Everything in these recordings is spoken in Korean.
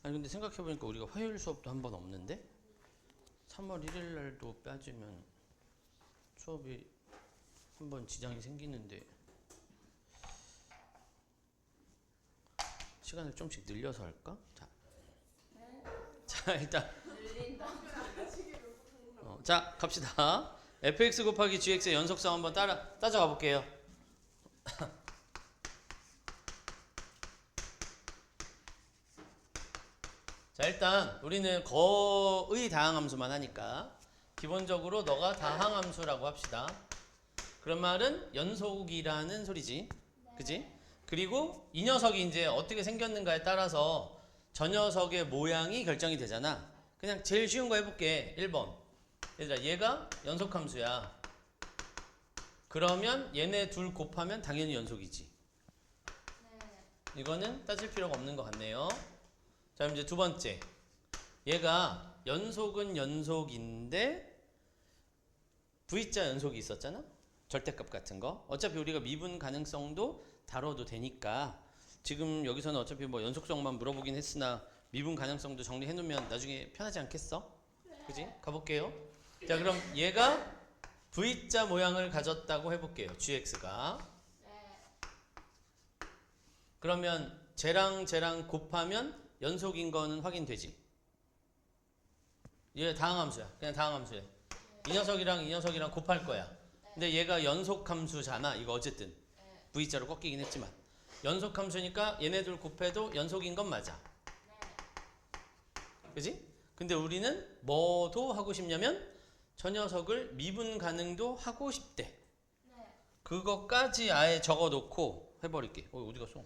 아니 근데 생각해보니까 우리가 화요일 수업도 한 번 없는데 3월 1일 날도 빠지면 수업이 한 번 지장이 생기는데 시간을 좀씩 늘려서 할까? 자 일단 자 갑시다. fx 곱하기 gx의 연속성 한번 따져가 볼게요. 자 일단 우리는 거의 다항함수만 하니까 기본적으로 너가 다항함수라고 합시다. 그런 말은 연속이라는 소리지. 그지? 그리고 이 녀석이 이제 어떻게 생겼는가에 따라서 저 녀석의 모양이 결정이 되잖아. 그냥 제일 쉬운 거 해볼게. 1번. 얘들아 얘가 연속함수야. 그러면 얘네 둘 곱하면 당연히 연속이지. 이거는 따질 필요가 없는 것 같네요. 자 그럼 이제 두 번째. 얘가 연속은 연속인데 V자 연속이 있었잖아. 절대값 같은 거. 어차피 우리가 미분 가능성도 다뤄도 되니까 지금 여기서는 어차피 뭐 연속성만 물어보긴 했으나 미분 가능성도 정리해 놓으면 나중에 편하지 않겠어? 그지? 가볼게요. 자 그럼 얘가 V자 모양을 가졌다고 해볼게요. gx가. 그러면 쟤랑 곱하면 연속인 거는 확인되지? 얘 다항함수야. 그냥 다항함수야. 이 녀석이랑 곱할 거야. 근데 얘가 연속함수잖아. 이거 어쨌든 V자로 꺾이긴 했지만 연속함수니까 얘네들 곱해도 연속인 건 맞아. 그지? 근데 우리는 뭐도 하고 싶냐면 저 녀석을 미분 가능도 하고 싶대. 그거까지 아예 적어놓고 해버릴게. 어디 갔어?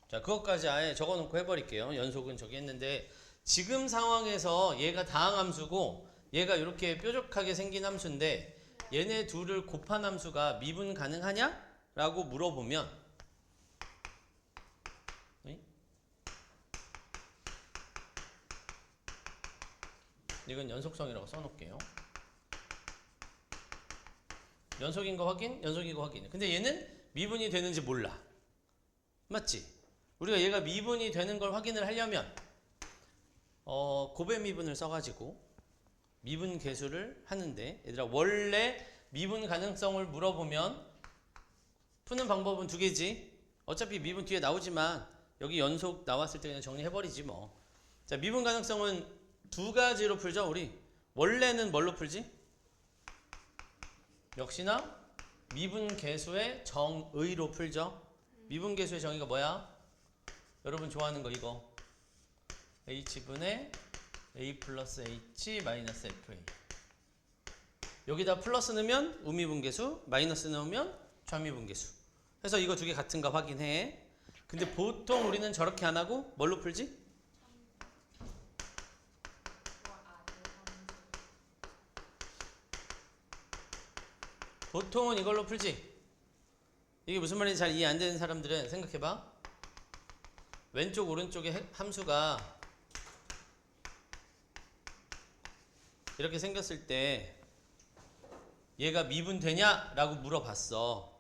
자 그것까지 아예 적어놓고 해버릴게요. 연속은 저기 했는데 지금 상황에서 얘가 다항함수고 얘가 이렇게 뾰족하게 생긴 함수인데 얘네 둘을 곱한 함수가 미분 가능하냐? 라고 물어보면 이건 연속성이라고 써놓을게요. 연속인 거 확인, 연속인 거 확인. 근데 얘는 미분이 되는지 몰라. 맞지? 우리가 얘가 미분이 되는 걸 확인을 하려면 곱의 미분을 써가지고 미분 계수를 하는데 얘들아 원래 미분 가능성을 물어보면 푸는 방법은 두 개지. 어차피 미분 뒤에 나오지만 여기 연속 나왔을 때 그냥 정리해버리지 뭐. 자 미분 가능성은 두 가지로 풀죠. 우리 원래는 뭘로 풀지? 역시나 미분 계수의 정의로 풀죠. 미분 계수의 정의가 뭐야? 여러분 좋아하는 거 이거 h분의 a 플러스 h 마이너스 fa. 여기다 플러스 넣으면 우미분계수, 마이너스 넣으면 좌미분계수. 그래서 이거 두 개 같은가 확인해. 근데 보통 우리는 저렇게 안 하고 뭘로 풀지? 보통은 이걸로 풀지. 이게 무슨 말인지 잘 이해 안 되는 사람들은 생각해봐. 왼쪽 오른쪽에 함수가 이렇게 생겼을 때 얘가 미분되냐? 라고 물어봤어.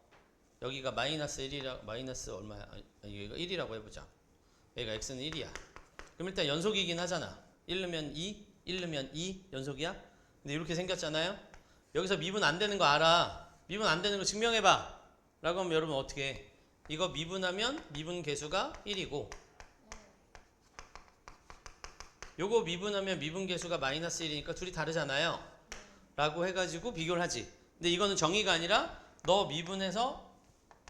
여기가 마이너스 1이라 마이너스 얼마야? 여기가 1이라고 해보자. 얘가 x는 1이야. 그럼 일단 연속이긴 하잖아. 1 넣으면 2, 1 넣으면 2 연속이야? 근데 이렇게 생겼잖아요. 여기서 미분 안 되는 거 알아. 미분 안 되는 거 증명해봐. 라고 하면 여러분 어떻게 해? 이거 미분하면 미분 계수가 1이고 요거 미분하면 미분 계수가 마이너스 1이니까 둘이 다르잖아요. 라고 해가지고 비교를 하지. 근데 이거는 정의가 아니라 너 미분해서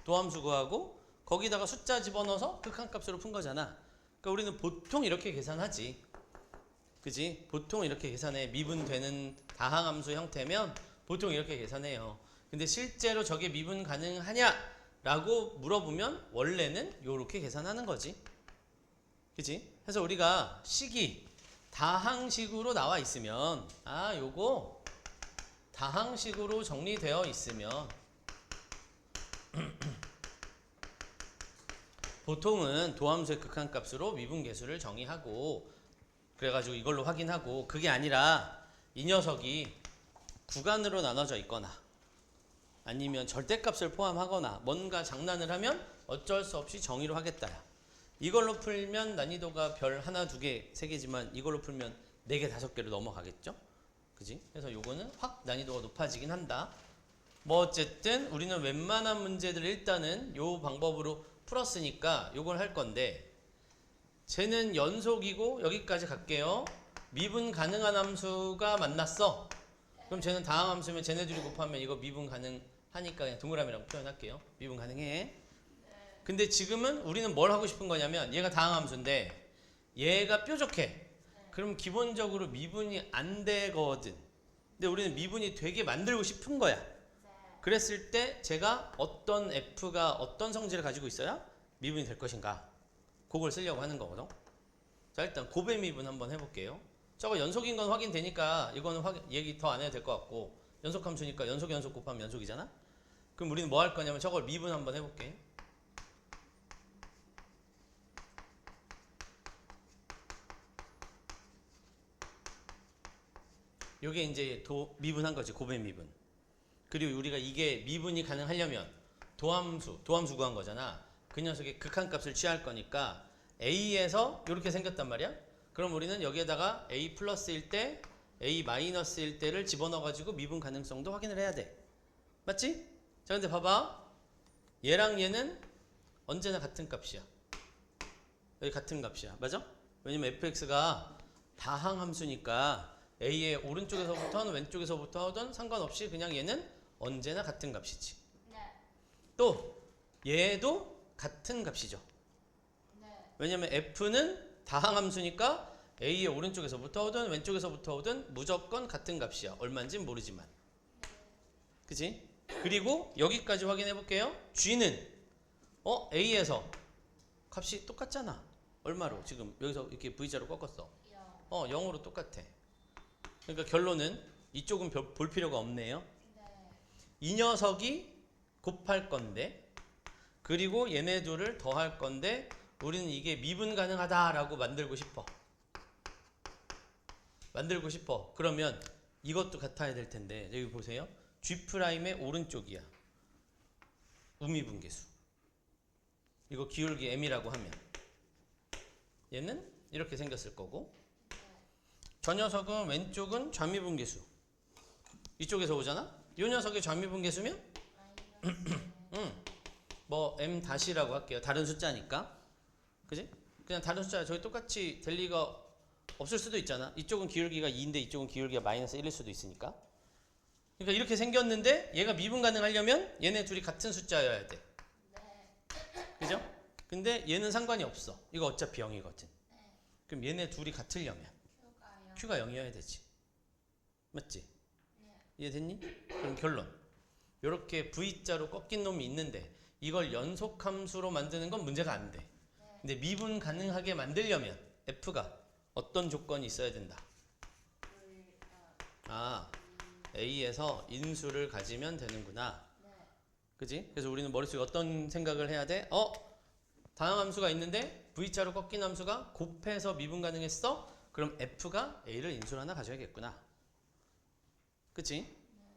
도함수 구하고 거기다가 숫자 집어넣어서 극한값으로 푼 거잖아. 그러니까 우리는 보통 이렇게 계산하지. 그지? 보통 이렇게 계산해. 미분되는 다항함수 형태면 보통 이렇게 계산해요. 근데 실제로 저게 미분 가능하냐? 라고 물어보면 원래는 요렇게 계산하는 거지. 그지? 그래서 우리가 식이 다항식으로 나와 있으면 요거 다항식으로 정리되어 있으면 보통은 도함수의 극한값으로 미분계수를 정의하고 그래가지고 이걸로 확인하고 그게 아니라 이 녀석이 구간으로 나눠져 있거나 아니면 절대값을 포함하거나 뭔가 장난을 하면 어쩔 수 없이 정의로 하겠다야. 이걸로 풀면 난이도가 별 하나, 두 개, 세 개지만 이걸로 풀면 네 개, 다섯 개로 넘어가겠죠? 그지? 그래서 요거는 확 난이도가 높아지긴 한다. 뭐 어쨌든 우리는 웬만한 문제들을 일단은 요 방법으로 풀었으니까 요걸 할 건데 쟤는 연속이고 여기까지 갈게요. 미분 가능한 함수가 만났어. 그럼 쟤는 다항 함수면 쟤네 둘이 곱하면 이거 미분 가능하니까 그냥 동그라미라고 표현할게요. 미분 가능해. 근데 지금은 우리는 뭘 하고 싶은 거냐면 얘가 다항 함수인데 얘가 뾰족해. 그럼 기본적으로 미분이 안 되거든. 근데 우리는 미분이 되게 만들고 싶은 거야. 그랬을 때 제가 어떤 f가 어떤 성질을 가지고 있어야 미분이 될 것인가 그걸 쓰려고 하는 거거든. 자 일단 곱의 미분 한번 해볼게요. 저거 연속인 건 확인되니까 이거는 얘기 더 안 해도 될 것 같고 연속 함수니까 연속 곱하면 연속이잖아. 그럼 우리는 뭐 할 거냐면 저걸 미분 한번 해볼게. 요게 이제 미분한 거지. 곱의 미분. 그리고 우리가 이게 미분이 가능하려면 도함수 구한 거잖아. 그 녀석의 극한값을 취할 거니까 a에서 이렇게 생겼단 말이야. 그럼 우리는 여기에다가 a 플러스일 때 a 마이너스일 때를 집어넣어 가지고 미분 가능성도 확인을 해야 돼. 맞지? 자 근데 봐봐. 얘랑 얘는 언제나 같은 값이야. 여기 같은 값이야. 맞아? 왜냐면 fx가 다항 함수니까 a의 오른쪽에서부터는 왼쪽에서부터 상관없이 그냥 얘는 언제나 같은 값이지. 네. 또 얘도 같은 값이죠. 네. 왜냐면 f는 다항 함수니까 a의 오른쪽에서부터 오든 왼쪽에서부터 오든 무조건 같은 값이야. 얼마인지 모르지만. 그치? 그리고 여기까지 확인해 볼게요. g는 a에서 값이 똑같잖아. 얼마로? 지금 여기서 이렇게 v자로 꺾었어. 0으로 똑같아. 그러니까 결론은 이쪽은 볼 필요가 없네요. 네. 이 녀석이 곱할 건데 그리고 얘네 둘을 더할 건데 우리는 이게 미분 가능하다라고 만들고 싶어. 그러면 이것도 같아야 될 텐데 여기 보세요. G'의 오른쪽이야. 우미분계수. 이거 기울기 M이라고 하면 얘는 이렇게 생겼을 거고 저 녀석은 왼쪽은 좌미분계수. 이쪽에서 오잖아? 이 녀석이 좌미분계수면 뭐 M-라고 할게요. 다른 숫자니까. 그지? 그냥 다른 숫자 저기 똑같이 될 리가 없을 수도 있잖아. 이쪽은 기울기가 2인데 이쪽은 기울기가 마이너스 1일 수도 있으니까. 그러니까 이렇게 생겼는데 얘가 미분 가능하려면 얘네 둘이 같은 숫자여야 돼. 그죠? 근데 얘는 상관이 없어. 이거 어차피 0이거든. 그럼 얘네 둘이 같으려면 Q가 0이어야 되지. 맞지? 이해됐니? 그럼 결론. 이렇게 V자로 꺾인 놈이 있는데 이걸 연속함수로 만드는 건 문제가 안 돼. 근데 미분 가능하게 만들려면 F가 어떤 조건이 있어야 된다. A에서 인수를 가지면 되는구나. 그지? 그래서 우리는 머릿속에 어떤 생각을 해야 돼? 다항 함수가 있는데 V자로 꺾인 함수가 곱해서 미분 가능했어? 그럼 F가 A를 인수를 하나 가져야겠구나. 그치?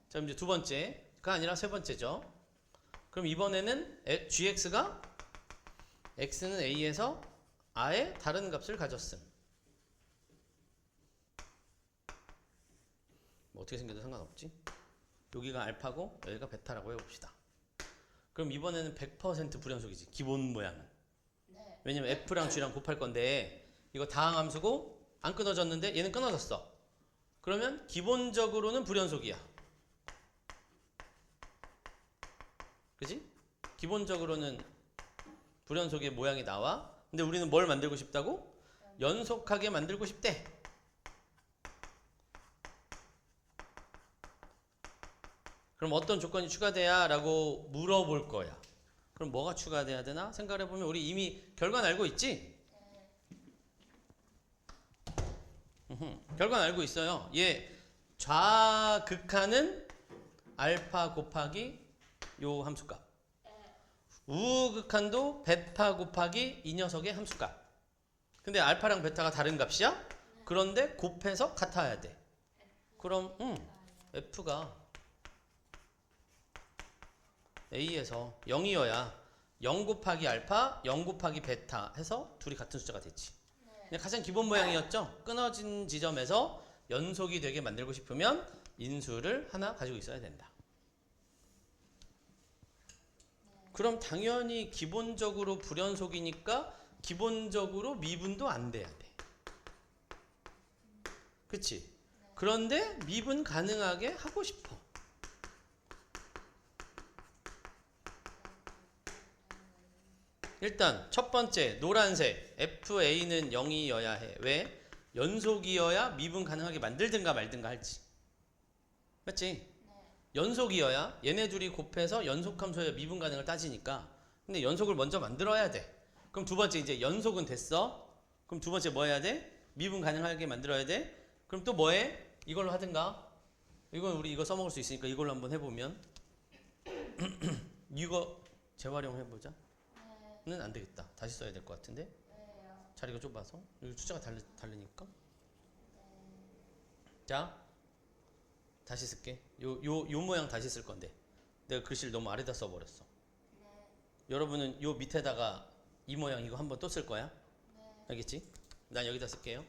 자, 이제 두 번째가 아니라 세 번째죠. 그럼 이번에는 GX가 X는 A에서 아예 다른 값을 가졌음. 뭐 어떻게 생겨도 상관없지? 여기가 알파고 여기가 베타라고 해봅시다. 그럼 이번에는 100% 불연속이지. 기본 모양은. 왜냐면 F랑 G랑 곱할 건데 이거 다항 함수고 안 끊어졌는데 얘는 끊어졌어. 그러면 기본적으로는 불연속이야. 그지? 기본적으로는 불연속의 모양이 나와. 근데 우리는 뭘 만들고 싶다고? 연속하게 만들고 싶대. 그럼 어떤 조건이 추가돼야? 라고 물어볼 거야. 그럼 뭐가 추가돼야 되나? 생각해보면 우리 이미 결과는 알고 있지? 결과는 알고 있어요. 얘 좌극한은 알파 곱하기 요 함수값. 우극한도 베타 곱하기 이 녀석의 함수값. 근데 알파랑 베타가 다른 값이야? 그런데 곱해서 같아야 돼. 그럼 F가 A에서 0이어야 0 곱하기 알파, 0 곱하기 베타 해서 둘이 같은 숫자가 됐지. 근데 가장 기본 모양이었죠. 끊어진 지점에서 연속이 되게 만들고 싶으면 인수를 하나 가지고 있어야 된다. 그럼 당연히 기본적으로 불연속이니까 기본적으로 미분도 안 돼야 돼. 그치? 그런데 미분 가능하게 하고 싶어. 일단 첫 번째 노란색 FA는 0이어야 해. 왜? 연속이어야 미분 가능하게 만들든가 말든가 할지. 맞지? 연속이어야 얘네 둘이 곱해서 연속함수여야 미분 가능을 따지니까. 근데 연속을 먼저 만들어야 돼. 그럼 두 번째 이제 연속은 됐어. 그럼 두 번째 뭐 해야 돼? 미분 가능하게 만들어야 돼. 그럼 또 뭐 해? 이걸로 하든가. 이건 우리 이거 써먹을 수 있으니까 이걸로 한번 해보면 이거 재활용해보자. 는 안 되겠다. 다시 써야 될 것 같은데. 자리가 좁아서 여기 숫자가 다르니까. 자, 다시 쓸게. 요 모양 다시 쓸 건데 내가 글씨를 너무 아래다 써버렸어. 여러분은 요 밑에다가 이 모양 이거 한번 또 쓸 거야. 알겠지? 난 여기다 쓸게요.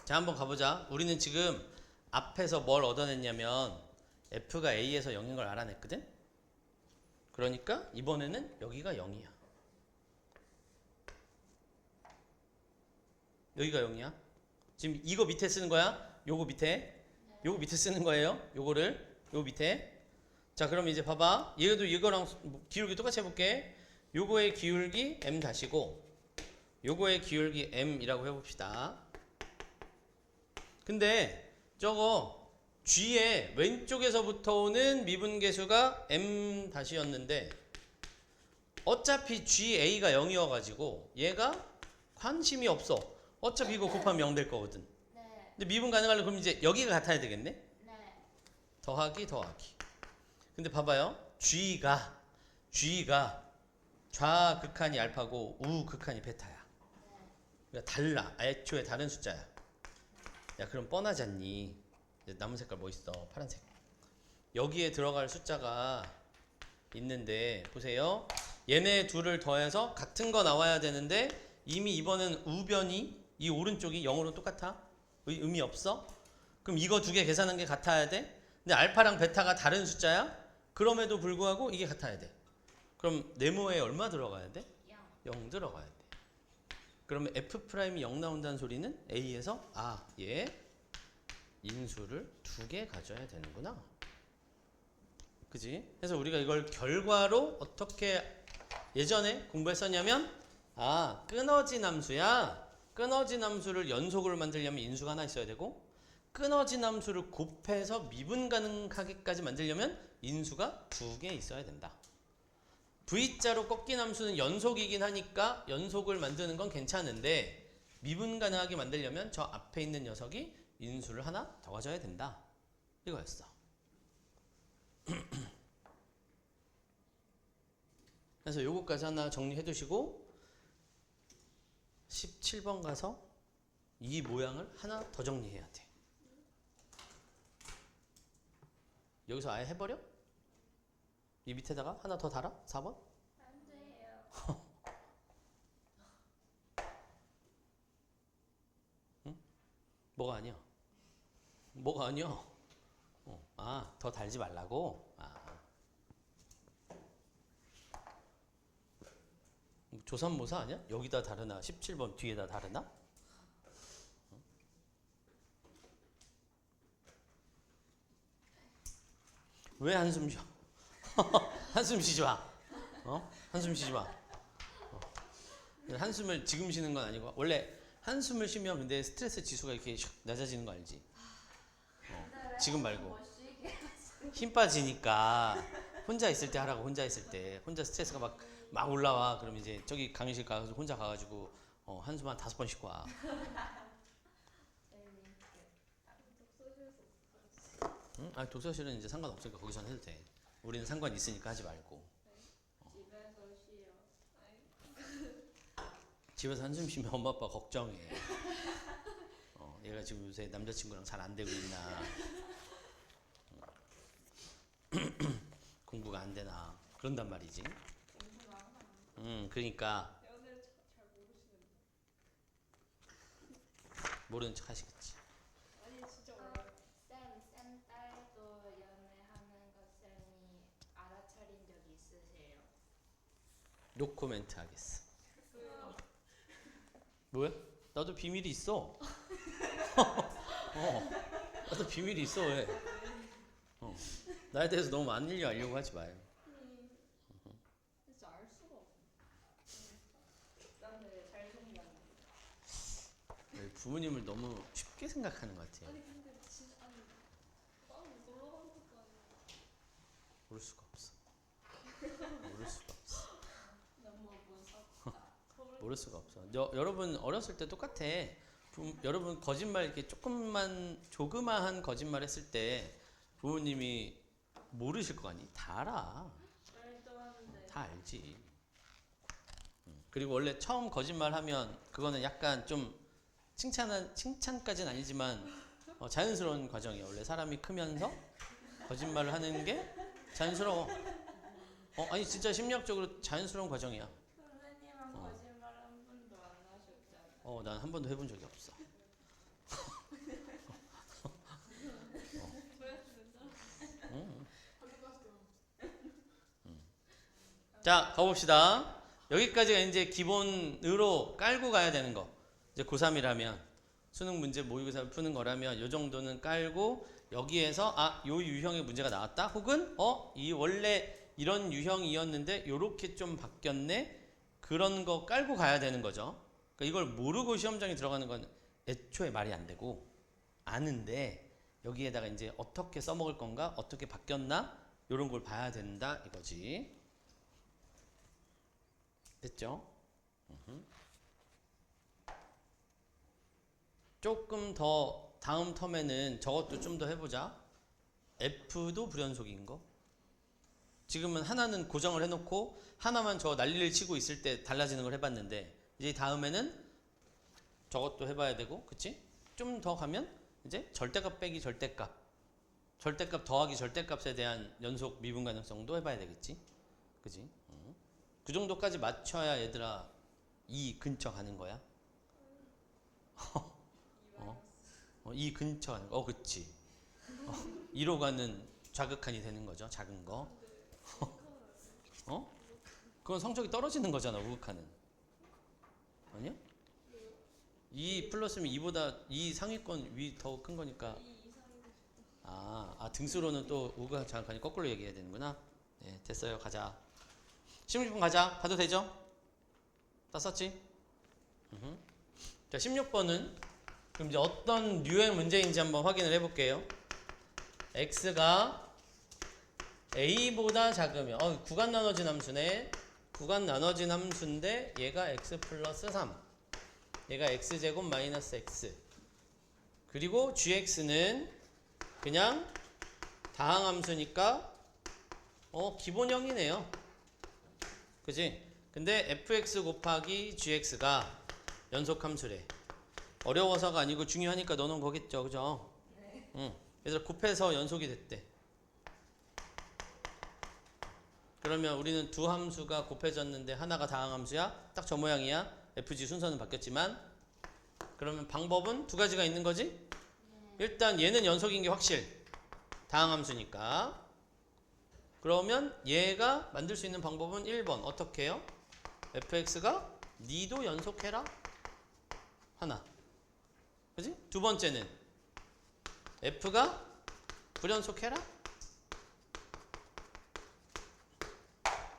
자, 한번 가보자. 우리는 지금 앞에서 뭘 얻어냈냐면 F가 A에서 0인 걸 알아냈거든? 그러니까 이번에는 여기가 0이야. 여기가 0이야. 지금 이거 밑에 쓰는 거야? 요거 밑에. 요거 밑에 쓰는 거예요. 요거를. 요 밑에. 자, 그럼 이제 봐봐. 얘도 이거랑 기울기 똑같이 해볼게. 요거의 기울기 M 다시고 요거의 기울기 M이라고 해봅시다. 근데 저거 G의 왼쪽에서부터 오는 미분계수가 M 다시였는데 어차피 GA가 0이어가지고 얘가 관심이 없어. 어차피 이거 곱하면 0 될 거거든. 근데 미분 가능하려면 그럼 이제 여기가 같아야 되겠네? 더하기. 근데 봐봐요. G가 좌극한이 알파고 우극한이 베타야. 그러니까 달라. 애초에 다른 숫자야. 야, 그럼 뻔하지 않니? 남은 색깔 뭐 있어? 파란색. 여기에 들어갈 숫자가 있는데 보세요. 얘네 둘을 더해서 같은 거 나와야 되는데 이미 이번엔 우변이 이 오른쪽이 0으로 똑같아? 의미 없어? 그럼 이거 두 개 계산한 게 같아야 돼? 근데 알파랑 베타가 다른 숫자야? 그럼에도 불구하고 이게 같아야 돼. 그럼 네모에 얼마 들어가야 돼? 0 들어가야 돼. 그러면 F'이 0 나온다는 소리는 A에서 얘 인수를 두 개 가져야 되는구나. 그지? 그래서 우리가 이걸 결과로 어떻게 예전에 공부했었냐면 끊어진 함수야. 끊어진 함수를 연속으로 만들려면 인수가 하나 있어야 되고 끊어진 함수를 곱해서 미분 가능하게까지 만들려면 인수가 두 개 있어야 된다. V자로 꺾인 함수는 연속이긴 하니까 연속을 만드는 건 괜찮은데 미분 가능하게 만들려면 저 앞에 있는 녀석이 인수를 하나 더 가져야 된다. 이거였어. 그래서 요거까지 하나 정리해 두시고 17번 가서 이 모양을 하나 더 정리해야 돼. 여기서 아예 해버려? 이 밑에다가 하나 더 달아? 4번? 안 돼요. 응? 뭐가 아니야? 뭐가 아니야? 더 달지 말라고? 조삼모사 아니야? 여기다 다르나? 17번 뒤에다 다르나? 왜 한숨 쉬어? 한숨 쉬지 마. 한숨 쉬지 마. 한숨을 지금 쉬는 건 아니고 원래 한숨을 쉬면 근데 스트레스 지수가 이렇게 낮아지는 거 알지? 지금 말고 힘 빠지니까 혼자 있을 때 하라고. 혼자 있을 때 혼자 스트레스가 막 올라와. 그럼 이제 저기 강의실 가서 혼자 가가지고 한숨 한 5번 쉬고 와. 응? 독서실은 이제 상관없으니까 거기서 해도 돼. 우리는 상관 있으니까 하지 말고. 집에서 쉬어. 집에서 한숨 쉬면 엄마 아빠 걱정해. 얘가 지금 요새 남자친구랑 잘 안 되고 있나. 공부가 안 되나. 그런단 말이지. 그러니까 모르는 척 하시겠지. 아니 진짜 어려워. 쌤 딸도 연애하는 거 쌤이 알아차린 적 있으세요? 노코멘트 하겠어. 뭐야? 나도 비밀이 있어. 나도 비밀이 있어. 왜? 나에 대해서 너무 안 알려고 하지 마요. 진짜 알 수가 없어. 나는 잘 생각나. 부모님을 너무 쉽게 생각하는 것 같아요. 아니 근데 진짜 아니 나는 놀러 가는 것도 아니고. 모를 수가 없어. 모를 수가 없어. 너무 무섭다. 모를 수가 없어. 여러분 어렸을 때 똑같아. 여러분 거짓말 이렇게 조그마한 거짓말 했을 때 부모님이 모르실 거 아니? 다 알아. 말도 하는데. 다 알지. 그리고 원래 처음 거짓말 하면 그거는 약간 좀 칭찬까지는 아니지만 자연스러운 과정이에요. 원래 사람이 크면서 거짓말을 하는 게 자연스러워. 아니 진짜 심리학적으로 자연스러운 과정이야. 선생님은 거짓말 한 번도 안 하셨잖아요. 난 한 번도 해본 적이 없어. 자, 가봅시다. 여기까지가 이제 기본으로 깔고 가야 되는 거. 이제 고3이라면 수능 문제 모의고사 푸는 거라면 요 정도는 깔고 여기에서 요 유형의 문제가 나왔다. 혹은 이 원래 이런 유형이었는데 요렇게 좀 바뀌었네. 그런 거 깔고 가야 되는 거죠. 그러니까 이걸 모르고 시험장에 들어가는 건 애초에 말이 안 되고 아는데 여기에다가 이제 어떻게 써먹을 건가? 어떻게 바뀌었나? 요런 걸 봐야 된다 이거지. 됐죠? 조금 더 다음 텀에는 저것도 좀 더 해보자. F도 불연속인 거. 지금은 하나는 고정을 해놓고 하나만 저 난리를 치고 있을 때 달라지는 걸 해봤는데 이제 다음에는 저것도 해봐야 되고, 그치? 좀 더 가면 이제 절대값 빼기 절대값, 절대값 더하기 절대값에 대한 연속 미분 가능성도 해봐야 되겠지? 그치? 그 정도까지 맞춰야 얘들아 이 근처 가는 거야. 이 근처 가는 거. 그치? 2로 가는 좌극한이 되는 거죠. 작은 거. 그건 성적이 떨어지는 거잖아. 우극한은. 아니야? 2 플러스면 2보다 2 상위권 위 더 큰 거니까. 등수로는 또 우극한 좌극한이 거꾸로 얘기해야 되는구나. 네, 됐어요. 가자. 16번 가자. 봐도 되죠? 다 썼지? 자, 16번은 그럼 이제 어떤 류의 문제인지 한번 확인을 해볼게요. x가 a보다 작으면 구간 나눠진 함수네. 구간 나눠진 함수인데 얘가 x 플러스 3, 얘가 x제곱 마이너스 x, 그리고 gx는 그냥 다항함수니까 기본형이네요. 그지? 근데 fx 곱하기 gx가 연속함수래. 어려워서가 아니고 중요하니까 넣어놓은 거겠죠. 그죠? 네. 응. 얘들아 곱해서 연속이 됐대. 그러면 우리는 두 함수가 곱해졌는데 하나가 다항함수야. 딱 저 모양이야. fg 순서는 바뀌었지만. 그러면 방법은 두 가지가 있는 거지? 일단 얘는 연속인 게 확실. 다항함수니까. 그러면 얘가 만들 수 있는 방법은 1번. 어떻게 해요? fx가 니도 연속해라. 하나. 그지? 두 번째는 f가 불연속해라.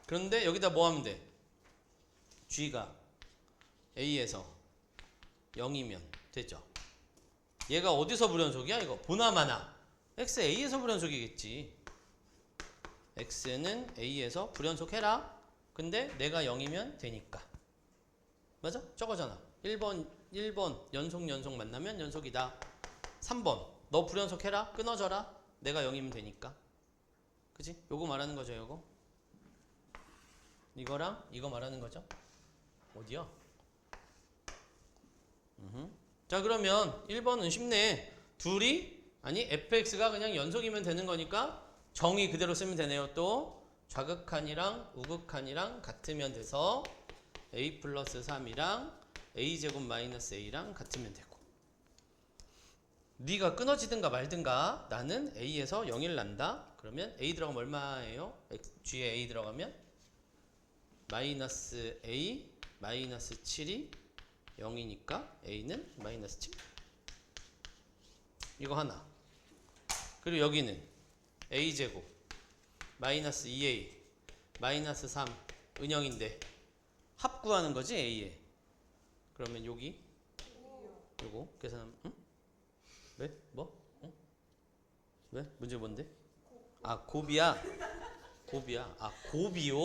그런데 여기다 뭐 하면 돼? g가 a에서 0이면 되죠. 얘가 어디서 불연속이야? 이거 보나마나 x a에서 불연속이겠지. x는 a에서 불연속해라. 근데 내가 0이면 되니까. 맞아? 저거잖아. 1번 연속 만나면 연속이다. 3번 너 불연속해라. 끊어져라. 내가 0이면 되니까. 그지? 요거 말하는 거죠. 요거. 이거랑 이거 말하는 거죠. 어디야? 자 그러면 1번은 쉽네. 둘이 아니 fx가 그냥 연속이면 되는 거니까 정의 그대로 쓰면 되네요. 또 좌극한이랑 우극한이랑 같으면 돼서 a 플러스 3이랑 a제곱 마이너스 a랑 같으면 되고 네가 끊어지든가 말든가 나는 a에서 0일 난다. 그러면 a 들어가면 얼마예요? g에 a 들어가면 마이너스 a 마이너스 7이 0이니까 a는 마이너스 7. 이거 하나. 그리고 여기는 a제곱 마이너스 2a 마이너스 3 은영인데 합 구하는 거지 a에. 그러면 여기 요거 계산하면 응? 왜? 뭐? 응? 왜? 문제 뭔데? 아 곱이야. 곱이야. 아 곱이요?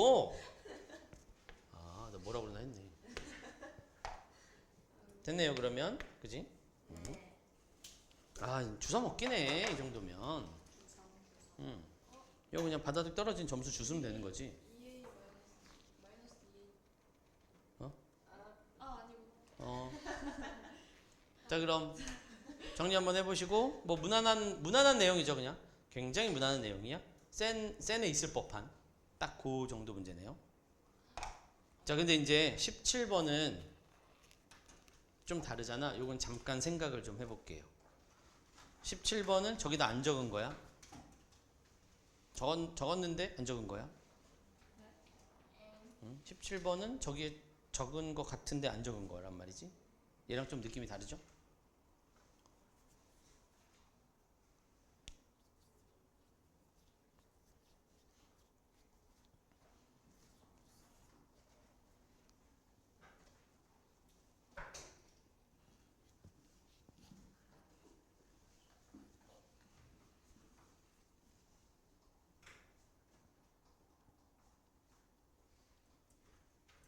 아 나 뭐라 그러나 했네. 됐네요 그러면. 그지? 아 주워 먹기네 이 정도면. 이거 그냥 바다득 떨어진 점수 주스면 되는 거지. 2a 마이너스 2a. 어? 아니고. 자 그럼 정리 한번 해보시고 뭐 무난한 내용이죠 그냥. 굉장히 무난한 내용이야. 센에 있을 법한 딱 그 정도 문제네요. 자 근데 이제 17번은 좀 다르잖아. 요건 잠깐 생각을 좀 해볼게요. 17번은 저기다 안 적은 거야. 적었는데 안 적은 거야. 17번은 저기에 적은 거 같은데 안 적은 거란 말이지. 얘랑 좀 느낌이 다르죠?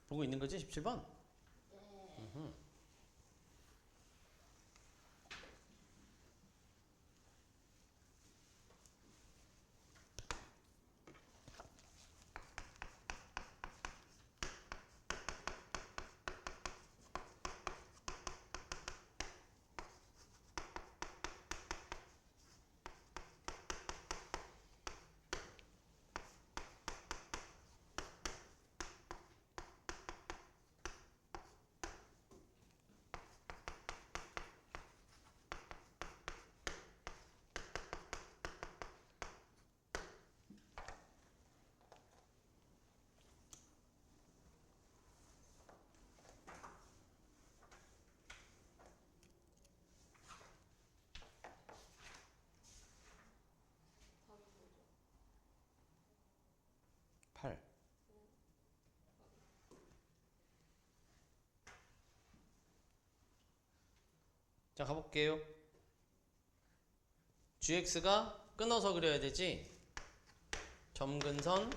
보고 있는 거지 17번? 네. 8. 자 가볼게요. gx가 끊어서 그려야 되지. 점근선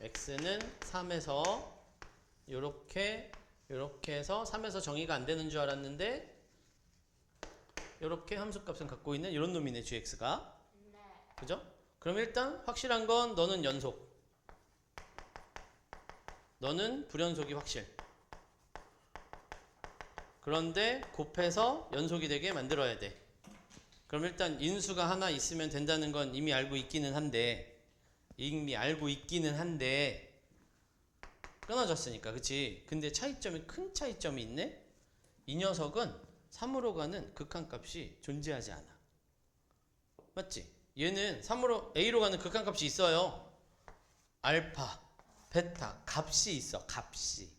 x는 3에서 요렇게 해서 3에서 정의가 안 되는 줄 알았는데 요렇게 함수값은 갖고 있는 이런 놈이네 gx가. 그죠? 그럼 일단 확실한 건 너는 연속, 너는 불연속이 확실. 그런데 곱해서 연속이 되게 만들어야 돼. 그럼 일단 인수가 하나 있으면 된다는 건 이미 알고 있기는 한데 끊어졌으니까 그치? 근데 큰 차이점이 있네? 이 녀석은 3으로 가는 극한값이 존재하지 않아. 맞지? 얘는 3으로 A로 가는 극한값이 있어요. 알파, 베타 값이 있어. 값이.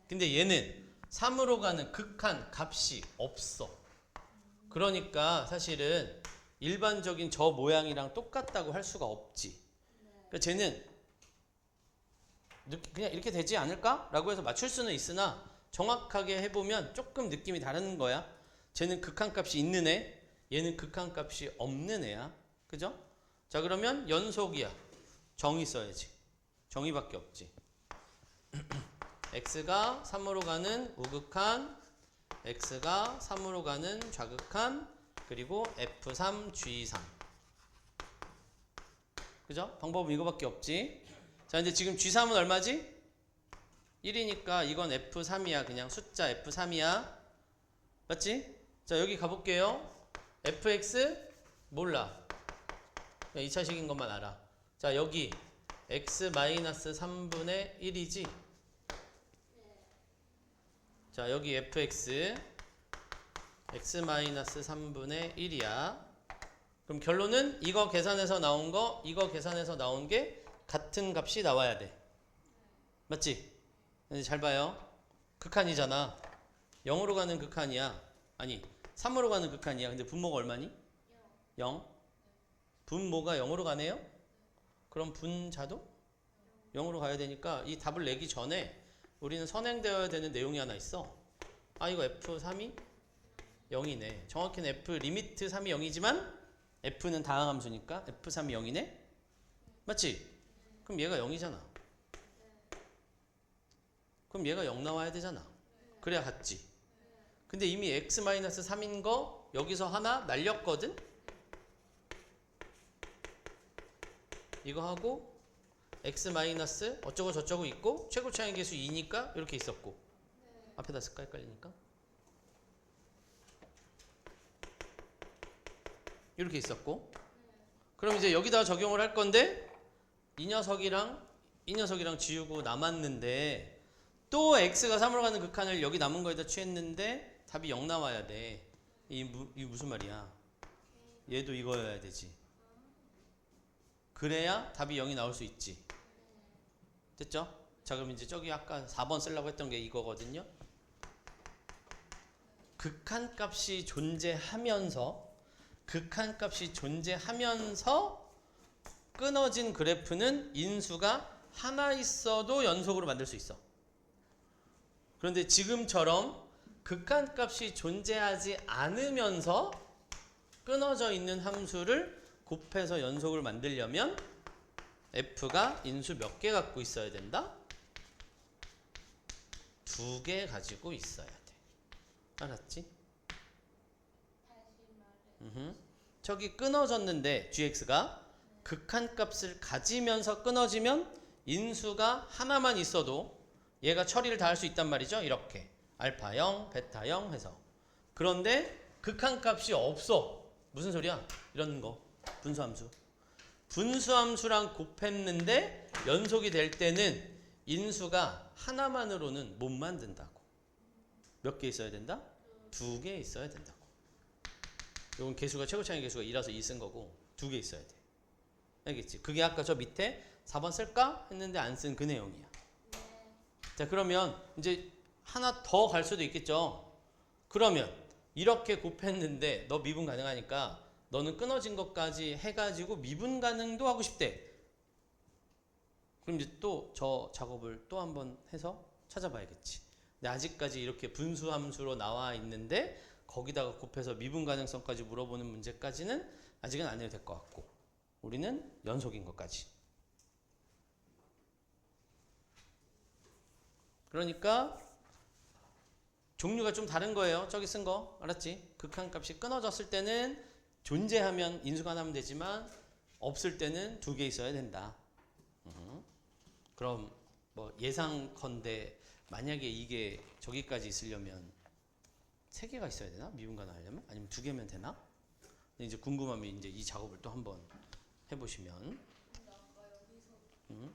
근데 얘는 3으로 가는 극한 값이 없어. 그러니까 사실은 일반적인 저 모양이랑 똑같다고 할 수가 없지. 그러니까 쟤는 그냥 이렇게 되지 않을까? 라고 해서 맞출 수는 있으나 정확하게 해보면 조금 느낌이 다른 거야. 쟤는 극한값이 있는 애, 얘는 극한값이 없는 애야. 그죠? 자 그러면 연속이야. 정의 써야지. 정의밖에 없지. x가 3으로 가는 우극한, x가 3으로 가는 좌극한, 그리고 f3, g3. 그죠? 방법은 이거밖에 없지. 자 근데 지금 g3은 얼마지? 1이니까 이건 f3이야. 그냥 숫자 f3이야. 맞지? 자, 여기 가볼게요. fx 몰라. 2차식인 것만 알아. 자, 여기 x-3분의 1이지? 자, 여기 fx x-3분의 1이야. 그럼 결론은 이거 계산해서 나온 거, 이거 계산해서 나온 게 같은 값이 나와야 돼. 맞지? 이제 잘 봐요. 극한이잖아. 0으로 가는 극한이야. 아니, 3으로 가는 극한이야. 근데 분모가 얼마니? 0. 분모가 0으로 가네요? 그럼 분자도 0으로 가야 되니까 이 답을 내기 전에 우리는 선행되어야 되는 내용이 하나 있어. 아, 이거 F3이 0이네. 정확히는 F 리미트 3이 0이지만 F는 다항함수니까 F3이 0이네? 맞지? 그럼 얘가 0이잖아. 그럼 얘가 0 나와야 되잖아. 그래야 같지. 근데 이미 x-3인 거 여기서 하나 날렸거든? 이거 하고 x- 어쩌고 저쩌고 있고 최고 차이 계수 2니까 이렇게 있었고 앞에다 쓸까? 헷갈리니까 이렇게 있었고 그럼 이제 여기다 적용을 할 건데 이 녀석이랑 지우고 남았는데 또 x가 3으로 가는 극한을 여기 남은 거에다 취했는데 답이 0 나와야 돼. 이게 무슨 말이야? 얘도 이거여야 되지. 그래야 답이 0이 나올 수 있지. 됐죠? 자, 그럼 이제 저기 아까 4번 쓰려고 했던 게 이거거든요. 극한값이 존재하면서 끊어진 그래프는 인수가 하나 있어도 연속으로 만들 수 있어. 그런데 지금처럼 극한값이 존재하지 않으면서 끊어져 있는 함수를 곱해서 연속을 만들려면 f가 인수 몇 개 갖고 있어야 된다? 2개 가지고 있어야 돼. 알았지? 저기 끊어졌는데 gx가 극한값을 가지면서 끊어지면 인수가 하나만 있어도 얘가 처리를 다 할 수 있단 말이죠. 이렇게 알파 0, 베타 0 해서. 그런데 극한값이 없어. 무슨 소리야? 이런 거. 분수함수. 분수함수랑 곱했는데 연속이 될 때는 인수가 하나만으로는 못 만든다고. 몇 개 있어야 된다? 2개 있어야 된다고. 이건 개수가 최고 차이 개수가 2라서 2 쓴 거고 2개 있어야 돼. 알겠지? 그게 아까 저 밑에 4번 쓸까? 했는데 안 쓴 그 내용이야. 자, 그러면 이제 하나 더 갈 수도 있겠죠. 그러면 이렇게 곱했는데 너 미분 가능하니까 너는 끊어진 것까지 해가지고 미분 가능도 하고 싶대. 그럼 이제 또 저 작업을 또 한번 해서 찾아봐야겠지. 근데 아직까지 이렇게 분수함수로 나와 있는데 거기다가 곱해서 미분 가능성까지 물어보는 문제까지는 아직은 안 해도 될 것 같고 우리는 연속인 것까지. 그러니까 종류가 좀 다른 거예요. 저기 쓴 거 알았지? 극한값이 끊어졌을 때는 존재하면 인수가 나면 되지만 없을 때는 2개 있어야 된다. 그럼 뭐 예상컨대 만약에 이게 저기까지 있으려면 3개가 있어야 되나? 미분 가능하려면? 아니면 2개면 되나? 근데 이제 궁금하면 이제 이 작업을 또 한번 해보시면. 근데 아까 여기서 음,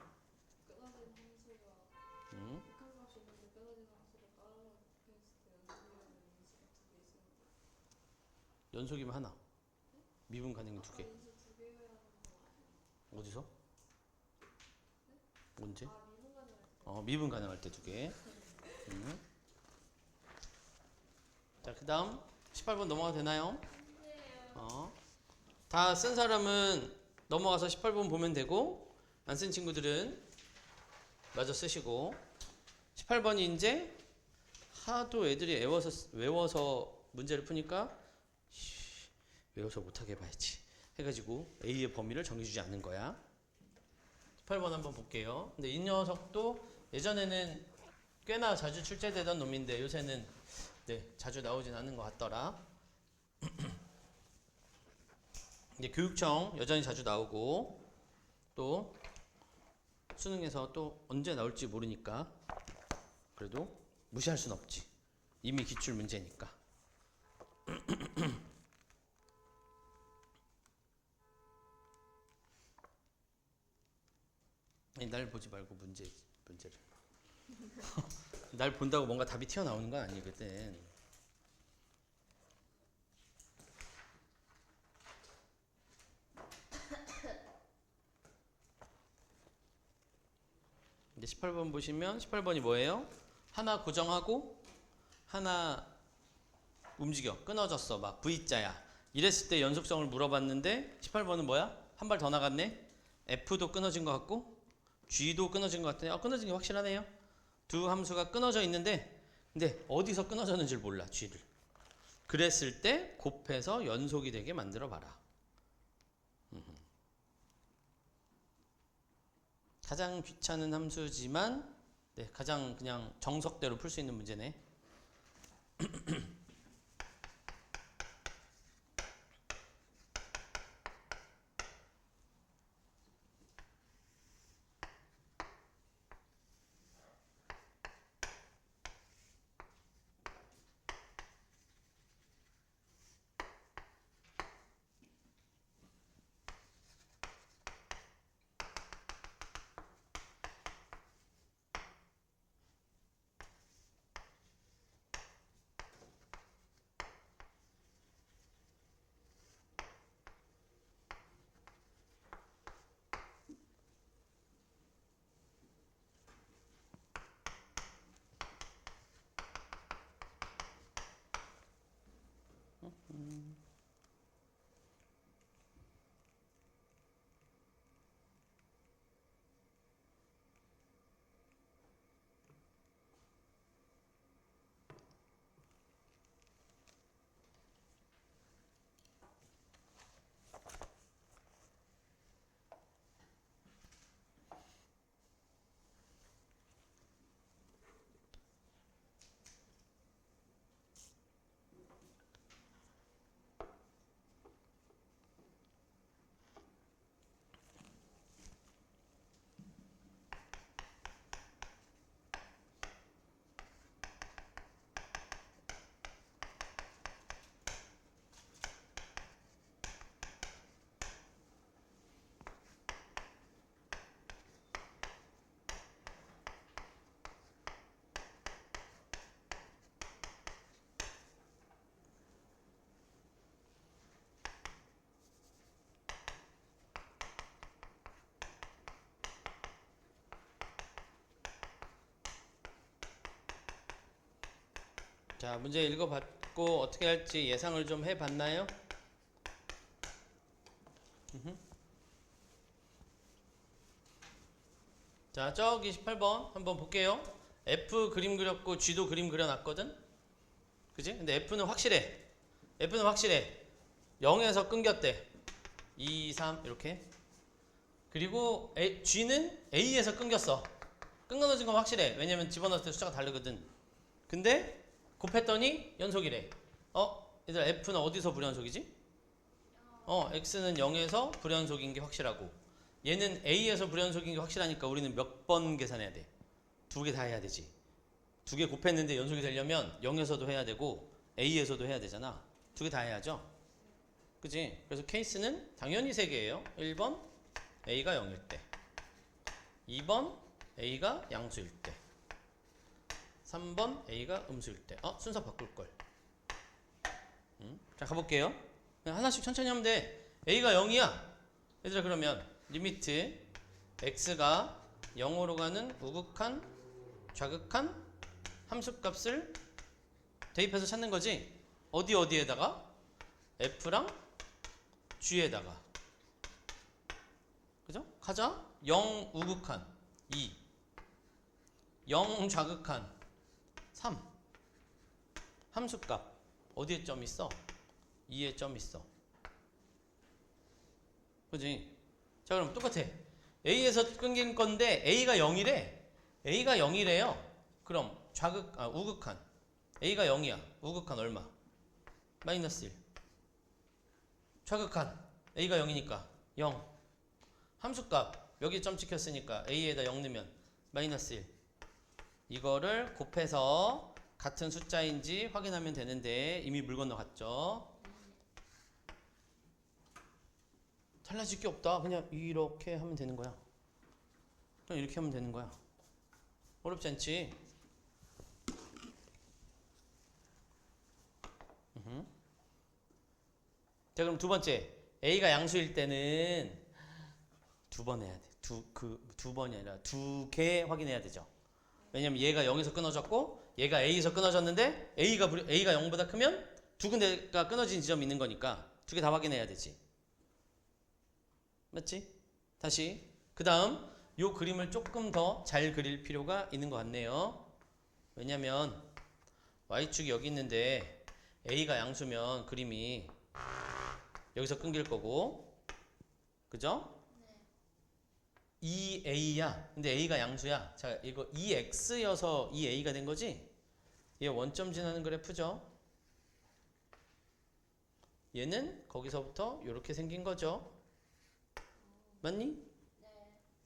끊어진 함수가 음. 극한값이 있는데 끊어진 함수를 깔아서 했을 때 연속이라는 인수가 2개 있었는데 연속이면 하나. 미분 가능이 2개. 인수 2개여야 하는 거 아니에요? 어디서? 언제? 아 미분 가능할 때 미분 가능할 때 2개. 자, 그 다음 18번 넘어가도 되나요? 다 쓴 사람은 넘어가서 18번 보면 되고 안 쓴 친구들은 마저 쓰시고 18번이 이제 하도 애들이 외워서 문제를 푸니까 외워서 못하게 해봐야지 해가지고 A의 범위를 정해주지 않는 거야. 18번 한번 볼게요. 근데 이 녀석도 예전에는 꽤나 자주 출제되던 놈인데 요새는 자주 나오진 않는 것 같더라. 이제 교육청 여전히 자주 나오고 또 수능에서 또 언제 나올지 모르니까 그래도 무시할 순 없지. 이미 기출 문제니까. 날 보지 말고 문제를. 날 본다고 뭔가 답이 튀어나오는 건 아니거든. 이제 18번 보시면 18번이 뭐예요? 하나 고정하고 하나 움직여 끊어졌어 막 V자야 이랬을 때 연속성을 물어봤는데 18번은 뭐야? 한 발 더 나갔네. F도 끊어진 것 같고 G도 끊어진 것 같네. 끊어진 게 확실하네요. 두 함수가 끊어져 있는데 근데 어디서 끊어졌는지를 몰라 G를. 그랬을 때 곱해서 연속이 되게 만들어 봐라. 가장 귀찮은 함수지만 네, 가장 그냥 정석대로 풀 수 있는 문제네. 자, 문제 읽어봤고 어떻게 할지 예상을 좀 해봤나요? 자, 저기 18번 한번 볼게요. F 그림 그렸고 G도 그림 그려놨거든? 그지? 근데 F는 확실해. F는 확실해. 0에서 끊겼대. 2, 3 이렇게. 그리고 G는 A에서 끊겼어. 끊어진 건 확실해. 왜냐면 집어넣을 때 숫자가 다르거든. 근데 곱했더니 연속이래. 얘들아 F는 어디서 불연속이지? X는 0에서 불연속인 게 확실하고 얘는 A에서 불연속인 게 확실하니까 우리는 몇 번 계산해야 돼? 두 개 다 해야 되지. 두 개 곱했는데 연속이 되려면 0에서도 해야 되고 A에서도 해야 되잖아. 두 개 다 해야죠. 그치? 그래서 케이스는 당연히 세 개예요. 1번 A가 0일 때 2번 A가 양수일 때 3번 A가 음수일 때. 순서 바꿀걸. 자, 가볼게요. 그냥 하나씩 천천히 하면 돼. A가 0이야. 얘들아, 그러면 리미트 X가 0으로 가는 우극한, 좌극한 함수값을 대입해서 찾는 거지. 어디에다가? F랑 G에다가. 그죠? 가자. 0 우극한 2, 0 좌극한 3. 함수값 어디에 점 있어? 2에 점 있어. 그지? 자, 그럼 똑같아. A에서 끊긴 건데 A가 0이래. A가 0이래요. 그럼 우극한 A가 0이야. 우극한 얼마? 마이너스 1. 좌극한 A가 0이니까 0. 함수값 여기 점 찍혔으니까 A에다 0 넣으면 마이너스 1. 이거를 곱해서 같은 숫자인지 확인하면 되는데 이미 물 건너갔죠. 달라질 게 없다. 그냥 이렇게 하면 되는 거야. 그냥 이렇게 하면 되는 거야. 어렵지 않지? 자, 그럼 두 번째. A가 양수일 때는 두 번 해야 돼. 두 번이 아니라 두 개 확인해야 되죠. 왜냐면 얘가 0에서 끊어졌고 얘가 A에서 끊어졌는데 A가 0보다 크면 두 군데가 끊어진 지점이 있는 거니까 두 개 다 확인해야 되지. 맞지? 다시. 그 다음 요 그림을 조금 더 잘 그릴 필요가 있는 것 같네요. 왜냐면 Y축이 여기 있는데 A가 양수면 그림이 여기서 끊길 거고, 그죠? 2A야. 근데 A가 양수야. 자, 이거 2X여서 2A가 된 거지? 얘 원점 지나는 그래프죠? 얘는 거기서부터 이렇게 생긴 거죠? 맞니?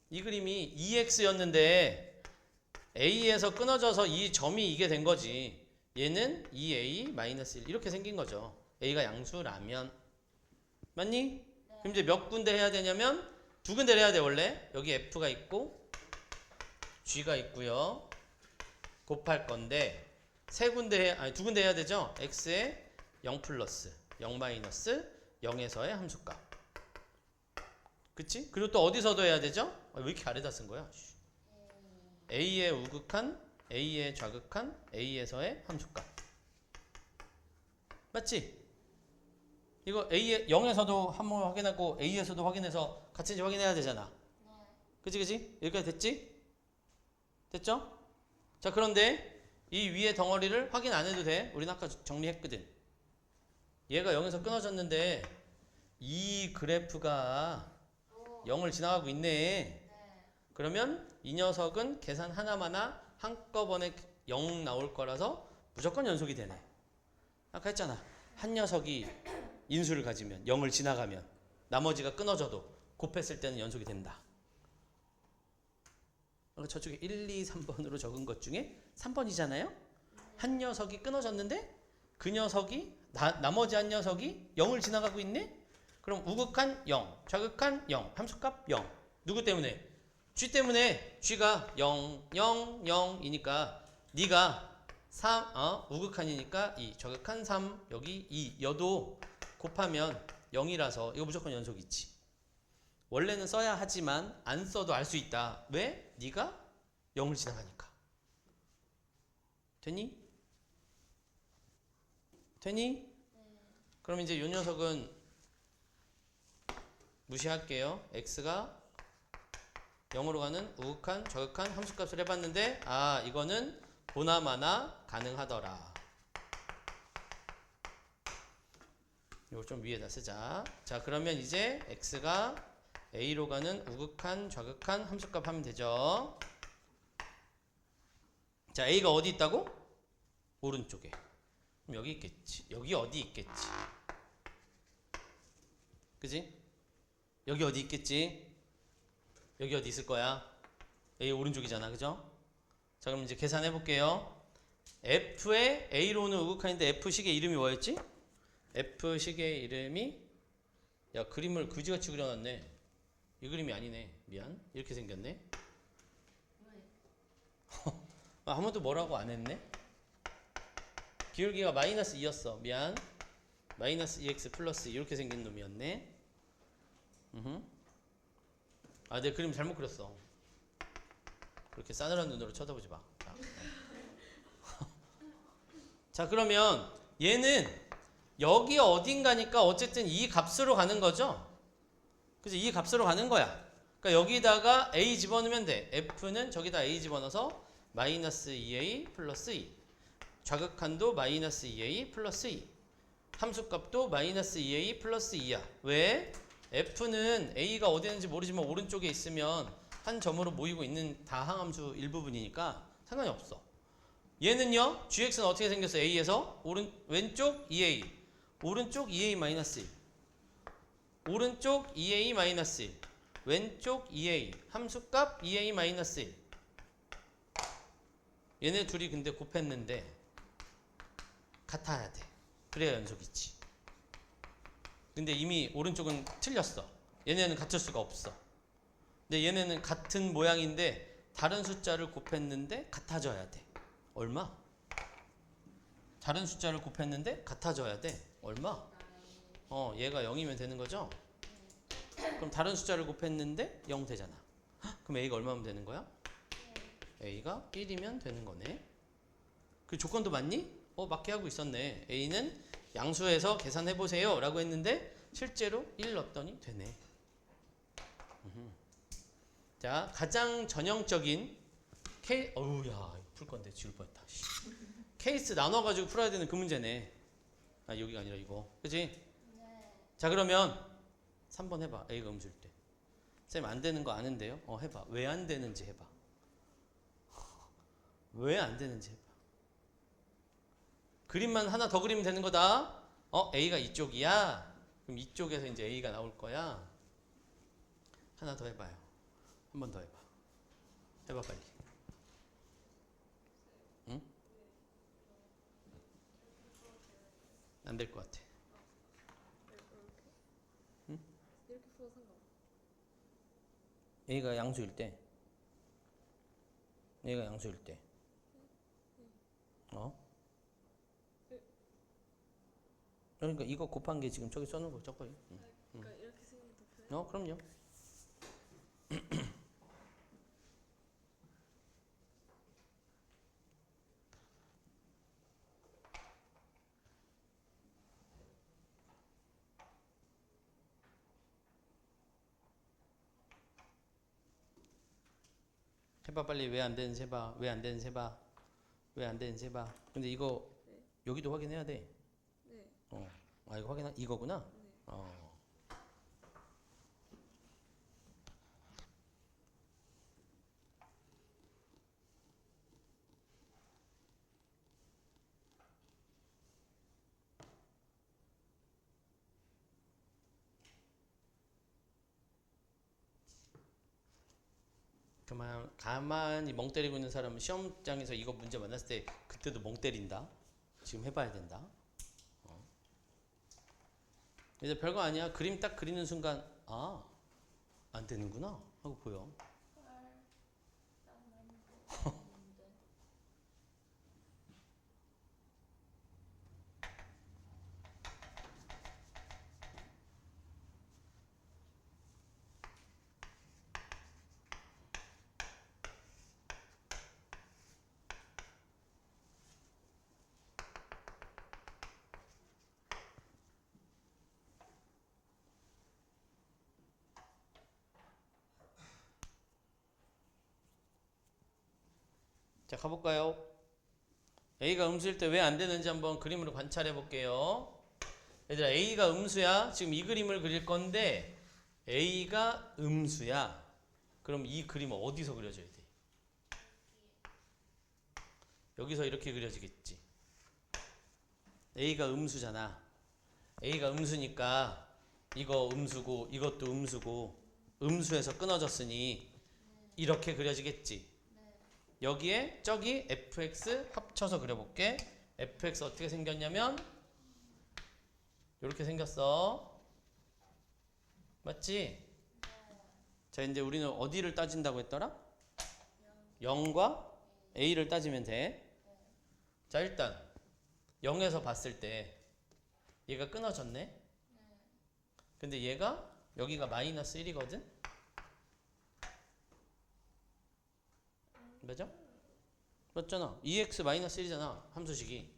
이 그림이 2X였는데 A에서 끊어져서 이 점이 이게 된 거지. 얘는 2A-1 이렇게 생긴 거죠. A가 양수라면. 맞니? 그럼 이제 몇 군데 해야 되냐면 두 군데를 해야 돼. 원래 여기 F가 있고 G가 있고요. 곱할 건데 두 군데 해야 되죠. X에 0 플러스 0 마이너스 0에서의 함수값. 그치? 그리고 또 어디서도 해야 되죠? 왜 이렇게 아래다 쓴 거야? A의 우극한, A의 좌극한, A에서의 함수값. 맞지? 이거 A에 0에서도 한번 확인하고 A에서도 확인해서 같은지 확인해야 되잖아. 그치? 여기까지 됐지? 됐죠? 자, 그런데 이 위에 덩어리를 확인 안 해도 돼. 우린 아까 정리했거든. 얘가 0에서 끊어졌는데 이 그래프가 0을 지나가고 있네. 그러면 이 녀석은 계산 하나마나 한꺼번에 0 나올 거라서 무조건 연속이 되네. 아까 했잖아. 한 녀석이 인수를 가지면 0을 지나가면 나머지가 끊어져도 곱했을 때는 연속이 된다. 저쪽에 1, 2, 3번으로 적은 것 중에 3번이잖아요. 한 녀석이 끊어졌는데 그 녀석이 나머지 한 녀석이 0을 지나가고 있네. 그럼 우극한 0, 좌극한 0, 함수값 0. 누구 때문에? G 때문에. G가 0, 0, 0이니까 네가 3, 우극한이니까 2, 좌극한 3, 여기 2. 여도 곱하면 0이라서 이거 무조건 연속 있지. 원래는 써야 하지만 안 써도 알 수 있다. 왜? 네가 0을 지나가니까. 되니? 그럼 이제 이 녀석은 무시할게요. x가 0으로 가는 우극한, 좌극한 함수값을 해봤는데 이거는 보나마나 가능하더라. 이걸 좀 위에다 쓰자. 자, 그러면 이제 x가 a로 가는 우극한, 좌극한 함수값 하면 되죠. 자, a가 어디 있다고? 오른쪽에. 그럼 여기 있겠지. 여기 어디 있겠지. 그지? 여기 어디 있겠지? 여기 어디 있을 거야? A 오른쪽이잖아. 그죠? 자, 그럼 이제 계산해 볼게요. F의 A로는 우극한인데 F식의 이름이 뭐였지? F식의 이름이 그림을 그지같이 그려놨네. 이 그림이 아니네. 미안. 이렇게 생겼네. 한 번도 뭐라고 안 했네? 기울기가 마이너스 2였어. 미안. 마이너스 2x 플러스 이렇게 생긴 놈이었네. 내 그림 잘못 그렸어. 그렇게 싸늘한 눈으로 쳐다보지 마. 자, 그러면 얘는 여기 어딘가니까 어쨌든 이 값으로 가는 거죠. 그치? 이 값으로 가는 거야. 그러니까 여기다가 a 집어넣으면 돼. f는 저기다 a 집어넣어서 마이너스 2a 플러스 2. 좌극한도 마이너스 2a 플러스 2. 함수값도 마이너스 2a 플러스 2야. 왜? f는 a가 어디 있는지 모르지만 오른쪽에 있으면 한 점으로 모이고 있는 다항함수 일부분이니까 상관이 없어. 얘는요, gx는 어떻게 생겼어? a에서 왼쪽 2a, 오른쪽 2a 마이너스 1, 오른쪽 2a 마이너스 1, 왼쪽 2a, 함수값 2a 마이너스 1. 얘네 둘이 근데 곱했는데 같아야 돼. 그래야 연속이지. 근데 이미 오른쪽은 틀렸어. 얘네는 같을 수가 없어. 근데 얘네는 같은 모양인데 다른 숫자를 곱했는데 같아져야 돼. 얼마? 다른 숫자를 곱했는데 같아져야 돼. 얼마? 얘가 0이면 되는 거죠? 그럼 다른 숫자를 곱했는데 0 되잖아. 헉, 그럼 A가 얼마면 되는 거야? A가 1이면 되는 거네. 그 조건도 맞니? 맞게 하고 있었네. A는 양수에서 계산해보세요 라고 했는데 실제로 1 넣었더니 되네. 자, 가장 전형적인 어우야, 풀 건데 지울 뻔했다. 케이스 나눠가지고 풀어야 되는 그 문제네. 아, 여기가 아니라 이거. 그치? 자, 그러면 3번 해봐. A가 음수일 때. 쌤, 안 되는 거 아는데요? 해봐. 왜 안 되는지 해봐. 왜 안 되는지 해봐. 그림만 하나 더 그리면 되는 거다. A가 이쪽이야. 그럼 이쪽에서 이제 A가 나올 거야. 하나 더 해봐요. 한 번 더 해봐. 해봐, 빨리. 응? 안 될 것 같아. 응? 이렇게 풀어 상관. A가 양수일 때. A가 양수일 때. 그러니까 이거 곱한 게 지금 저기 써놓은 거 적어요. 그러니까 이렇게 생긴 더 표현. 그럼요. 해봐, 빨리. 왜 안 되는지 해봐. 왜 안 되는지 해봐. 왜 안 되는지 해봐. 근데 이거 네. 여기도 확인해야 돼. 네. 이거 이거구나. 네. 가만히 멍 때리고 있는 사람은 시험장에서 이거 문제 만났을 때 그때도 멍 때린다. 지금 해봐야 된다. 이제 별거 아니야. 그림 딱 그리는 순간 안 되는구나 하고 보여. 자, 가볼까요? A가 음수일 때 왜 안 되는지 한번 그림으로 관찰해 볼게요. 얘들아, A가 음수야. 지금 이 그림을 그릴 건데 A가 음수야. 그럼 이 그림은 어디서 그려져야 돼? 여기서 이렇게 그려지겠지. A가 음수잖아. A가 음수니까 이거 음수고 이것도 음수고 음수에서 끊어졌으니 이렇게 그려지겠지. 여기에 저기 fx 합쳐서 그려볼게. fx 어떻게 생겼냐면 이렇게 생겼어. 맞지? 자, 이제 우리는 어디를 따진다고 했더라? 0과 a를 따지면 돼. 자, 일단 0에서 봤을 때 얘가 끊어졌네. 근데 얘가 여기가 마이너스 1이거든. 맞아? 맞잖아. 2x 마이너스 1이잖아. 함수식이.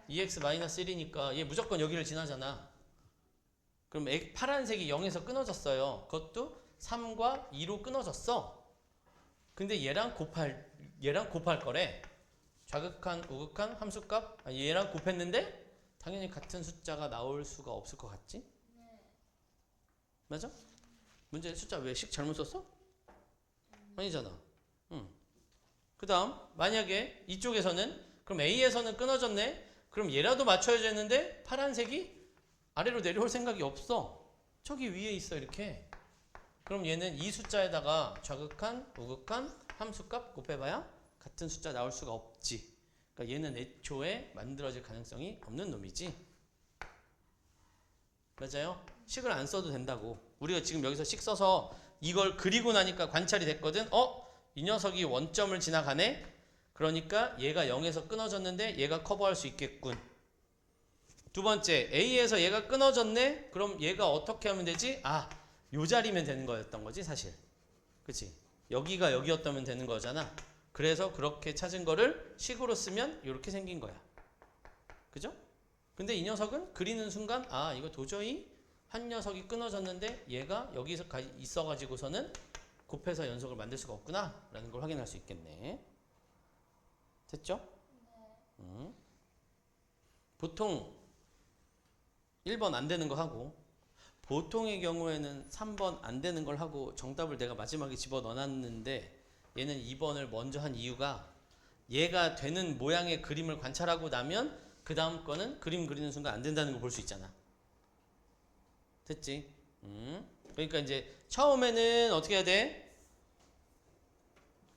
2x 마이너스 1이니까 얘 무조건 여기를 지나잖아. 그럼 파란색이 0에서 끊어졌어요. 그것도 3과 2로 끊어졌어. 근데 얘랑 곱할 거래. 좌극한, 우극한 함수값 얘랑 곱했는데 당연히 같은 숫자가 나올 수가 없을 것 같지? 맞아? 문제 숫자 왜 식 잘못 썼어? 아니잖아. 그 다음 만약에 이쪽에서는 그럼 A에서는 끊어졌네. 그럼 얘라도 맞춰야 되는데 파란색이 아래로 내려올 생각이 없어. 저기 위에 있어 이렇게. 그럼 얘는 이 숫자에다가 좌극한, 우극한 함수값 곱해봐야 같은 숫자 나올 수가 없지. 그러니까 얘는 애초에 만들어질 가능성이 없는 놈이지. 맞아요? 식을 안 써도 된다고. 우리가 지금 여기서 식 써서 이걸 그리고 나니까 관찰이 됐거든. 이 녀석이 원점을 지나가네. 그러니까 얘가 0에서 끊어졌는데 얘가 커버할 수 있겠군. 두 번째, A에서 얘가 끊어졌네. 그럼 얘가 어떻게 하면 되지? 요 자리면 되는 거였던 거지 사실. 그치? 여기가 여기였다면 되는 거잖아. 그래서 그렇게 찾은 거를 식으로 쓰면 이렇게 생긴 거야. 그죠? 근데 이 녀석은 그리는 순간 이거 도저히 한 녀석이 끊어졌는데 얘가 여기서 있어가지고서는 곱해서 연속을 만들 수가 없구나 라는 걸 확인할 수 있겠네. 됐죠? 보통 1번 안 되는 거 하고 보통의 경우에는 3번 안 되는 걸 하고 정답을 내가 마지막에 집어넣어놨는데 얘는 2번을 먼저 한 이유가 얘가 되는 모양의 그림을 관찰하고 나면 그 다음 거는 그림 그리는 순간 안 된다는 걸 볼 수 있잖아. 됐지? 그러니까 이제 처음에는 어떻게 해야 돼?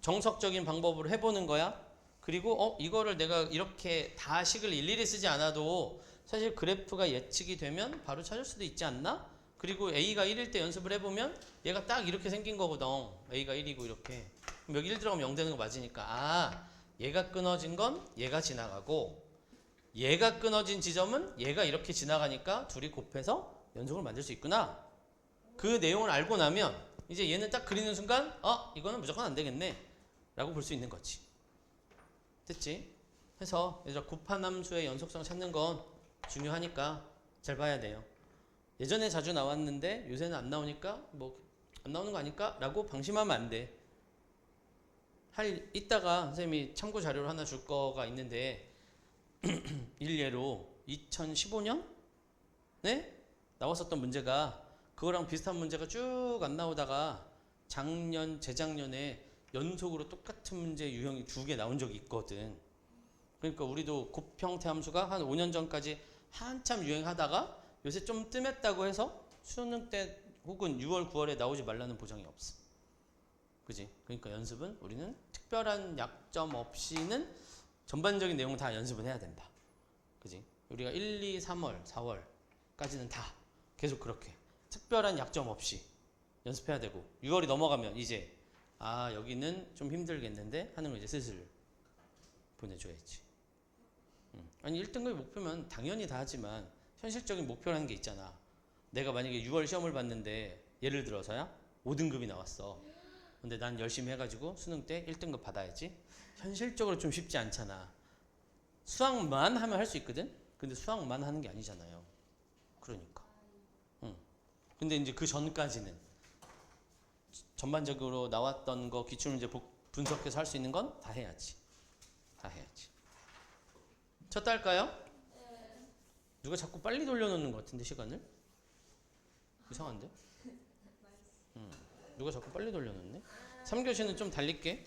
정석적인 방법으로 해보는 거야. 그리고 이거를 내가 이렇게 다 식을 일일이 쓰지 않아도 사실 그래프가 예측이 되면 바로 찾을 수도 있지 않나? 그리고 A가 1일 때 연습을 해보면 얘가 딱 이렇게 생긴 거거든. A가 1이고 이렇게. 그럼 여기 1 들어가면 0 되는 거 맞으니까 얘가 끊어진 건 얘가 지나가고 얘가 끊어진 지점은 얘가 이렇게 지나가니까 둘이 곱해서 연속을 만들 수 있구나. 그 내용을 알고 나면 이제 얘는 딱 그리는 순간 이거는 무조건 안 되겠네 라고 볼 수 있는 거지. 됐지? 해서 얘들아 곱한 함수의 연속성 찾는 건 중요하니까 잘 봐야 돼요. 예전에 자주 나왔는데 요새는 안 나오니까 안 나오는 거 아닐까? 라고 방심하면 안 돼. 이따가 선생님이 참고 자료를 하나 줄 거가 있는데 일례로 2015년에 나왔었던 문제가 그거랑 비슷한 문제가 쭉 안 나오다가 재작년에 연속으로 똑같은 문제 유형이 2개 나온 적이 있거든. 그러니까 우리도 곱형태 함수가 한 5년 전까지 한참 유행하다가 요새 좀 뜸했다고 해서 수능 때 혹은 6월, 9월에 나오지 말라는 보장이 없어. 그지? 그러니까 연습은 우리는 특별한 약점 없이는 전반적인 내용 다 연습은 해야 된다. 그지? 우리가 1, 2, 3월, 4월까지는 다 계속 그렇게 특별한 약점 없이 연습해야 되고 6월이 넘어가면 이제 여기는 좀 힘들겠는데 하는 거 이제 슬슬 보내줘야지. 아니 1등급이 목표면 당연히 다 하지만 현실적인 목표라는 게 있잖아. 내가 만약에 6월 시험을 봤는데 예를 들어서야 5등급이 나왔어. 근데 난 열심히 해가지고 수능 때 1등급 받아야지. 현실적으로 좀 쉽지 않잖아. 수학만 하면 할 수 있거든? 근데 수학만 하는 게 아니잖아요. 그러니까. 근데 이제 그 전까지는 전반적으로 나왔던 거 기출문제 분석해서 할 수 있는 건 다 해야지. 다 해야지. 쳤다 할까요? 네. 누가 자꾸 빨리 돌려놓는 것 같은데 시간을? 이상한데? 누가 자꾸 빨리 돌려놓네? 3교시는 좀 달릴게.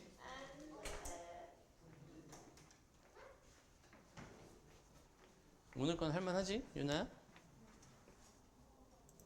오늘 건 할만하지? 유나야?